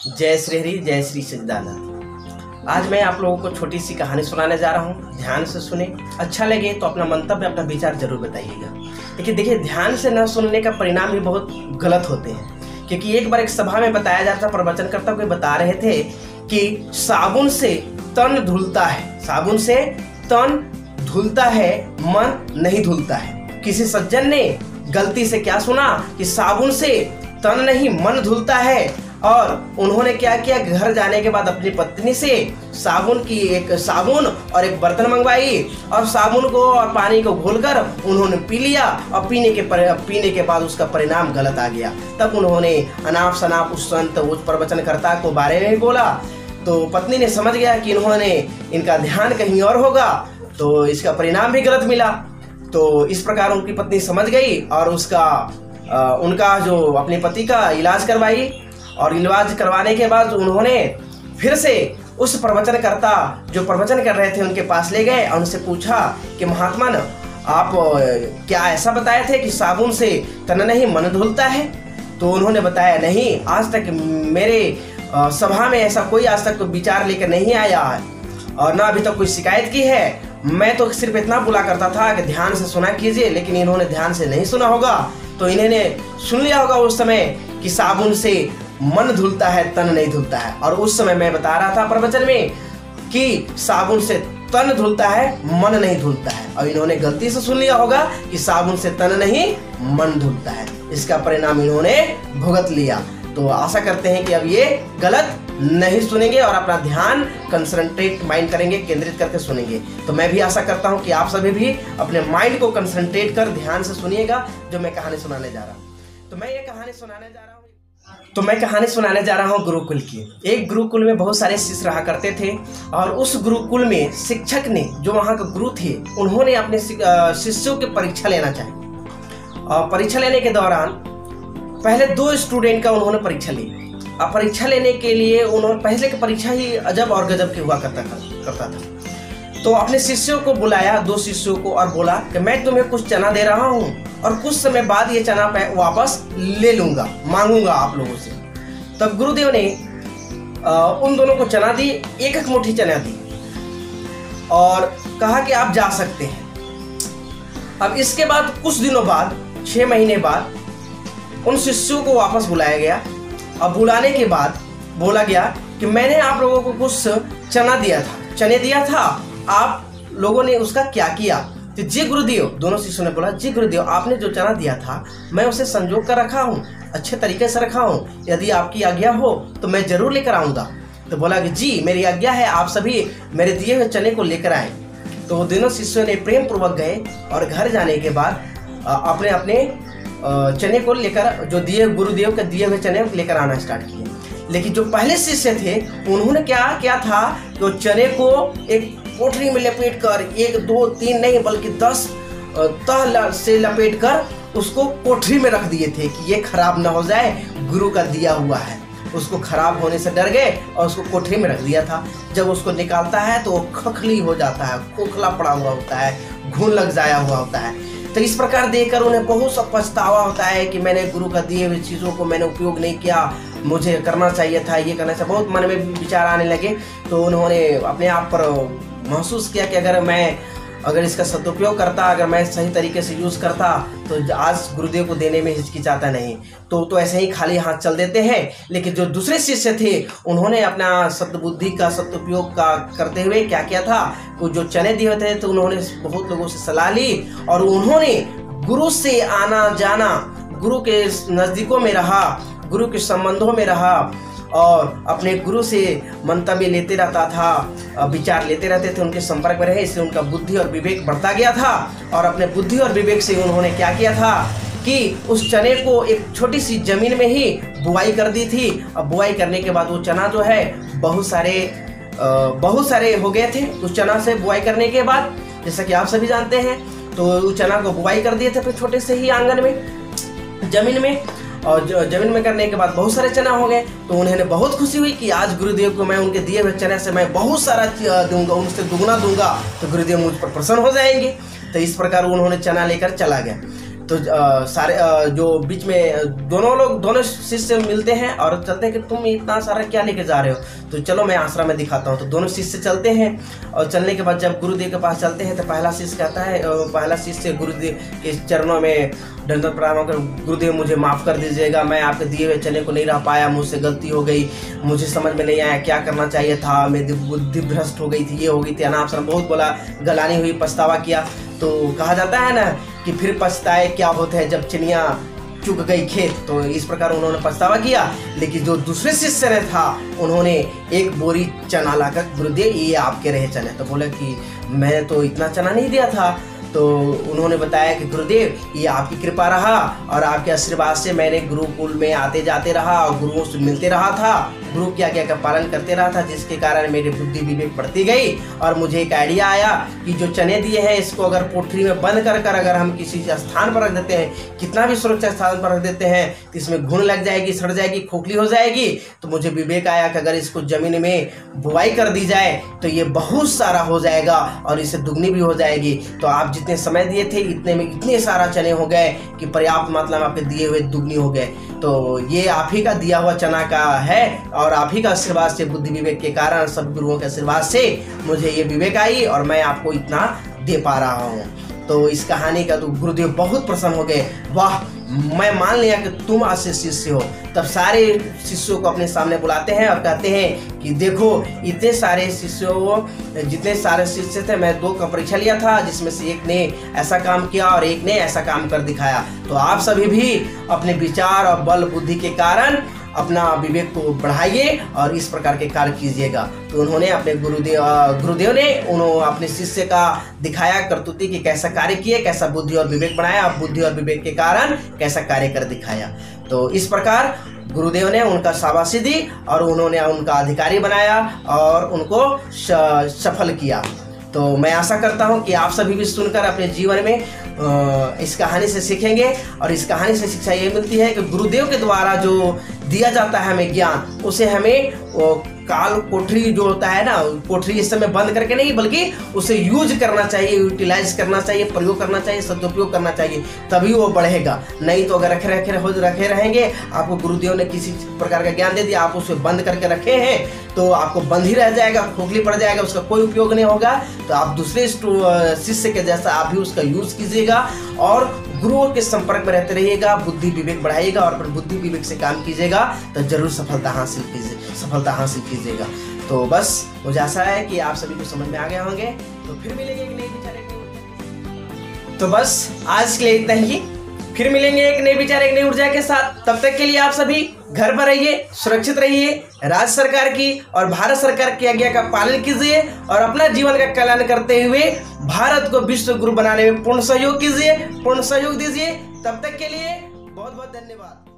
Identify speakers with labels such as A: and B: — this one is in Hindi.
A: जय श्री हरि, जय श्री सच्चिदानंद। आज मैं आप लोगों को छोटी सी कहानी सुनाने जा रहा हूँ। ध्यान से सुने, अच्छा लगे तो अपना मंतव्य, अपना विचार जरूर बताइएगा। लेकिन देखिए, ध्यान से न सुनने का परिणाम भी बहुत गलत होते हैं। क्योंकि एक बार एक सभा में बताया जा रहा था, प्रवचनकर्ता कोई बता रहे थे कि साबुन से तन धुलता है, साबुन से तन धुलता है, मन नहीं धुलता है। किसी सज्जन ने गलती से क्या सुना कि साबुन से तन नहीं मन धुलता है, और उन्होंने क्या किया, घर जाने के बाद अपनी पत्नी से साबुन और एक बर्तन मंगवाई, और साबुन को और पानी को घोलकर उन्होंने पी लिया। और पीने के बाद उसका परिणाम गलत आ गया। तब उन्होंने अनाप शनाप उस संत, उस प्रवचनकर्ता को बारे में बोला। तो पत्नी ने समझ गया कि इनका ध्यान कहीं और होगा, तो इसका परिणाम भी गलत मिला। तो इस प्रकार उनकी पत्नी समझ गई और उनका जो अपने पति का इलाज करवाई, और इलाज करवाने के बाद उन्होंने फिर से उस प्रवचनकर्ता जो प्रवचन कर रहे थे उनके पास ले गए और उनसे पूछा कि महात्मा, आप क्या ऐसा बताए थे कि साबुन से तन नहीं मन धुलता है? तो उन्होंने बताया, नहीं, आज तक मेरे सभा में ऐसा कोई आज तक विचार लेकर नहीं आया है और ना अभी तक कोई शिकायत की है। मैं तो सिर्फ इतना बोला करता था कि ध्यान से सुना कीजिए, लेकिन इन्होंने ध्यान से नहीं सुना होगा। तो इन्होंने सुन लिया होगा उस समय कि साबुन से मन धुलता है, तन नहीं धुलता है। और उस समय मैं बता रहा था प्रवचन में कि साबुन से तन धुलता है, मन नहीं धुलता है, और इन्होंने गलती से सुन लिया होगा कि साबुन से तन नहीं मन धुलता है। इसका परिणाम इन्होंने भुगत लिया। तो आशा करते हैं कि अब ये गलत नहीं सुनेंगे और अपना ध्यान कंसंट्रेट माइंड करेंगे, केंद्रित करके सुनेंगे। तो मैं भी आशा करता हूं कि आप सभी भी अपने माइंड को कंसंट्रेट कर ध्यान से सुनिएगा जो मैं कहानी सुनाने जा रहा हूं। तो मैं कहानी सुनाने जा रहा हूं गुरुकुल की। एक गुरुकुल में बहुत सारे शिष्य रहा करते थे, और उस गुरुकुल में शिक्षक ने, जो वहां के गुरु थे, उन्होंने अपने शिष्यों की परीक्षा लेना चाहिए। और परीक्षा लेने के दौरान पहले 2 स्टूडेंट का उन्होंने परीक्षा ली। अब परीक्षा लेने के लिए उन्होंने पहले की परीक्षा ही अजब और गजब की हुआ करता था। तो अपने शिष्यों को बुलाया, 2 शिष्यों को, और बोला कि मैं तुम्हें कुछ चना दे रहा हूँ और कुछ समय बाद ये चना वापस ले लूंगा, मांगूंगा आप लोगों से। तब गुरुदेव ने उन दोनों को चना दी, एक मुट्ठी चना दी, और कहा कि आप जा सकते हैं। अब इसके बाद कुछ दिनों बाद, 6 महीने बाद, उन शिष्यों को वापस बुलाया गया। अब बुलाने के बाद बोला गया कि मैंने आप लोगों को कुछ चने दिया था, आप लोगों ने उसका क्या किया? तो जी गुरुदेव, दोनों शिष्यों ने बोला, जी गुरुदेव, आपने जो चना दिया था मैं उसे संजो कर रखा हूँ, अच्छे तरीके से रखा हूँ। यदि आपकी आज्ञा हो तो मैं जरूर लेकर आऊंगा। तो बोला कि जी मेरी आज्ञा है, आप सभी मेरे दिए हुए चने को लेकर आए। तो दोनों शिष्यों ने प्रेम पूर्वक गए और घर जाने के बाद अपने अपने चने को लेकर, जो गुरुदेव के दिए हुए चने लेकर आना स्टार्ट किए। लेकिन जो पहले शिष्य थे उन्होंने क्या किया था, तो चने को एक कोठरी में लपेट कर, 1 2 3 नहीं बल्कि 10 तह से लपेट कर उसको कोठरी में रख दिए थे कि ये खराब ना हो जाए, गुरु का दिया हुआ है। उसको खराब होने से डर गए और उसको कोठरी में रख दिया था। जब उसको निकालता है तो वो खखली हो जाता है, खोखला पड़ा हुआ होता है, घुन लग जाया हुआ होता है। तो इस प्रकार देखकर उन्हें बहुत सा पछतावा होता है कि मैंने गुरु का दिए हुए चीज़ों को मैंने उपयोग नहीं किया, मुझे करना चाहिए था, ये करना चाहिए। बहुत मन में विचार आने लगे। तो उन्होंने अपने आप पर महसूस किया कि अगर इसका सदुपयोग करता, अगर मैं सही तरीके से यूज़ करता तो आज गुरुदेव को देने में हिचकिचाता नहीं। तो ऐसे ही खाली हाथ चल देते हैं। लेकिन जो दूसरे शिष्य थे उन्होंने अपना सद्बुद्धि का सदुपयोग का करते हुए क्या किया था, वो जो चने दिए थे तो उन्होंने बहुत लोगों से सलाह ली, और उन्होंने गुरु से आना जाना, गुरु के नज़दीकों में रहा, गुरु के संबंधों में रहा, और अपने गुरु से मंतव्य लेते रहता था, विचार लेते रहते थे, उनके संपर्क में रहे। इससे उनका बुद्धि और विवेक बढ़ता गया था। और अपने बुद्धि और विवेक से उन्होंने क्या किया था कि उस चने को एक छोटी सी जमीन में ही बुआई कर दी थी। अब बुआई करने के बाद वो चना जो है बहुत सारे हो गए थे। उस चना से बुआई करने के बाद, जैसा कि आप सभी जानते हैं, तो उस चना को बुआई कर दिए थे फिर छोटे से ही आंगन में, जमीन में। और जमीन में करने के बाद बहुत सारे चना हो गए। तो उन्हें बहुत खुशी हुई कि आज गुरुदेव को मैं उनके दिए हुए चने से मैं बहुत सारा दूंगा, उनसे दुगना दूंगा, तो गुरुदेव मुझ पर प्रसन्न हो जाएंगे। तो इस प्रकार उन्होंने चना लेकर चला गया। तो सारे जो बीच में दोनों शिष्य मिलते हैं और चलते हैं कि तुम इतना सारा क्या लेके जा रहे हो, तो चलो मैं आश्रम में दिखाता हूँ। तो दोनों शिष्य चलते हैं और चलने के बाद जब गुरुदेव के पास चलते हैं तो पहला शिष्य कहता है, पहला शिष्य गुरुदेव के चरणों में दंडवत प्रणाम कर, गुरुदेव मुझे माफ़ कर दीजिएगा, मैं आपके दिए हुए चने को नहीं रह पाया, मुझसे गलती हो गई, मुझे समझ में नहीं आया क्या करना चाहिए था, मेरी बुद्धि भ्रष्ट हो गई थी, ये हो गई थी, अनाप शनाप बहुत बोला, गलानी हुई, पछतावा किया। तो कहा जाता है ना कि फिर पछताए क्या होता है जब चिड़िया चुग गई खेत, तो इस प्रकार उन्होंने पछतावा किया। लेकिन जो दूसरे शिष्य ने था उन्होंने एक बोरी चना लाकर, गुरुदेव ये आपके रहे चने। तो बोले कि मैं तो इतना चना नहीं दिया था। तो उन्होंने बताया कि गुरुदेव ये आपकी कृपा रहा और आपके आशीर्वाद से मैंने गुरुकुल में आते जाते रहा और गुरुओं से मिलते रहा था, गुरु की आज्ञा का पालन करते रहा था, जिसके कारण मेरी बुद्धि विवेक बढ़ती गई और मुझे एक आइडिया आया कि जो चने दिए हैं इसको अगर पोटली में बंद कर अगर हम किसी स्थान पर रख देते हैं, कितना भी सुरक्षित स्थान पर रख देते हैं, तो इसमें घुन लग जाएगी, सड़ जाएगी, खोखली हो जाएगी। तो मुझे विवेक आया कि अगर इसको जमीन में बुआई कर दी जाए तो ये बहुत सारा हो जाएगा और इससे दुगनी भी हो जाएगी। तो आप जितने समय दिए थे इतने में इतने सारा चने हो गए कि पर्याप्त मात्रा में आपके दिए हुए दुगनी हो गए। तो ये आप ही का दिया हुआ चना का है और आप ही का आशीर्वाद से, बुद्धि विवेक के कारण, सब गुरुओं के आशीर्वाद से मुझे ये विवेक आई और मैं आपको इतना दे पा रहा हूँ। तो इस कहानी का तो गुरुदेव बहुत प्रसन्न हो गए, वाह मैं मान लिया कि तुम आशीष शिष्य हो। तब सारे शिष्यों को अपने सामने बुलाते हैं और कहते हैं कि देखो इतने सारे शिष्यों, जितने सारे शिष्य थे, मैं 2 का परीक्षा लिया था, जिसमें से एक ने ऐसा काम किया और एक ने ऐसा काम कर दिखाया। तो आप सभी भी अपने विचार और बल बुद्धि के कारण अपना विवेक को बढ़ाइए और इस प्रकार के कार्य कीजिएगा। तो उन्होंने अपने गुरुदेव ने उन्होंने अपने शिष्य का दिखाया करतूती कि कैसा कार्य किए, कैसा बुद्धि और विवेक बढ़ाया, बुद्धि और विवेक के कारण कैसा कार्य कर दिखाया। तो इस प्रकार गुरुदेव ने उनका शाबाशी दी और उन्होंने उनका अधिकारी बनाया और उनको सफल किया। तो मैं आशा करता हूं कि आप सभी भी सुनकर अपने जीवन में इस कहानी से सीखेंगे और इस कहानी से शिक्षा ये मिलती है कि गुरुदेव के द्वारा जो दिया जाता है हमें ज्ञान, उसे हमें काल कोठरी जो होता है ना, कोठरी इस समय बंद करके नहीं बल्कि उसे यूज करना चाहिए, यूटिलाइज करना चाहिए, प्रयोग करना चाहिए, सदुपयोग करना चाहिए, तभी वो बढ़ेगा। नहीं तो अगर रखे रहेंगे, आपको गुरुदेव ने किसी प्रकार का ज्ञान दे दिया, आप उसे बंद करके रखे हैं तो आपको बंद ही रह जाएगा, खोखली पड़ जाएगा, उसका कोई उपयोग नहीं होगा। तो आप दूसरे शिष्य के जैसा आप भी उसका यूज कीजिएगा और गुरुओं के संपर्क में रहते रहिएगा, बुद्धि विवेक बढ़ाइएगा और अपने बुद्धि विवेक से काम कीजिएगा तो जरूर सफलता हासिल कीजिएगा। तो बस मुझे आशा है कि आप सभी को समझ में आ गए होंगे। तो फिर मिलेंगे एक नए विचार, तो बस आज के लिए इतना ही। फिर मिलेंगे एक नए विचार, एक नई ऊर्जा के साथ। तब तक के लिए आप सभी घर पर रहिए, सुरक्षित रहिए, राज्य सरकार की और भारत सरकार की आज्ञा का पालन कीजिए और अपना जीवन का कल्याण करते हुए भारत को विश्व गुरु बनाने में पूर्ण सहयोग कीजिए, पूर्ण सहयोग दीजिए। तब तक के लिए बहुत बहुत धन्यवाद।